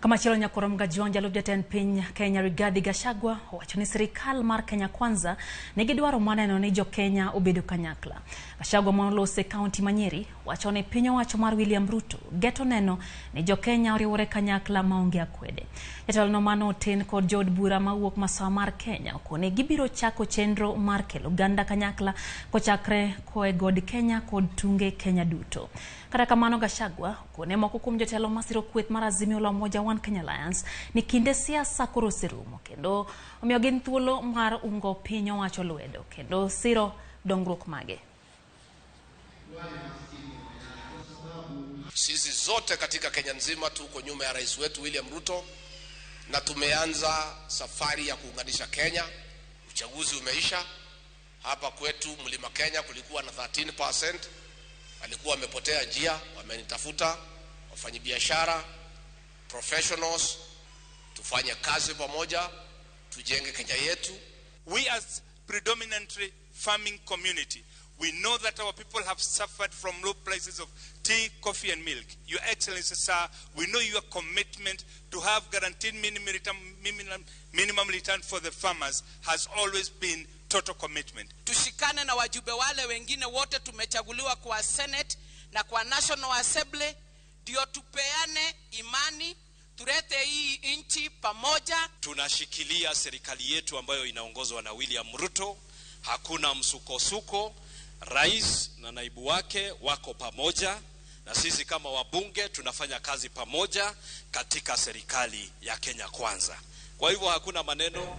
Kama chilo nyakorom gajonja lubjaten piny Kenya Rigathi Gachagua wacho ni sirikal mar Kenya Kwanza nigidwaro maneno ni jo Kenya obedo kanyakla. Gachagua molose kaunti Manyeri wacho ni piny owacho mar William Ruto geto neno ni jo Kenya oriwore kanyakla maonge akwede. Jatelo no mano oten kod jod bura mawuok masawa mar Kenya kone gibiro chako chenro mar kelo ganda kanyakla kochakre koe god Kenya kod tunge Kenya duto. Kata kamano Gachagua kone moko kuom jotelo masiro kweth mar Azimio la Umoja One Kenya Alliance ni kinde siasa koro oserumo kendo omiyo gin thuolo mar ungo piny owacho lwedo kendo siro dongruok mage. Sisi zote katika Kenya nzima tuko nyuma ya rais wetu William Ruto na tumeanza safari ya kuunganisha Kenya. Uchaguzi umeisha. Hapa kwetu Mlima Kenya kulikuwa na 13%. Alikuwa amepotea njia, wamenitafuta wafanyabiashara, professionals, tufanye kazi pamoja, tujenge Kenya yetu. We as predominantly farming community, we know that our people have suffered from low prices of tea, coffee and milk. Your Excellency, sir, we know your commitment to have guaranteed minimum return for the farmers has always been total commitment. Tushikane na wajumbe wale wengine wote tumechaguliwa kwa Senate na kwa National Assembly ndio tupeane imani, turete hii nchi pamoja. Tunashikilia serikali yetu ambayo inaongozwa na William Ruto. Hakuna msukosuko. Rais na naibu wake wako pamoja na sisi kama wabunge tunafanya kazi pamoja katika serikali ya Kenya Kwanza. Kwa hivyo hakuna maneno.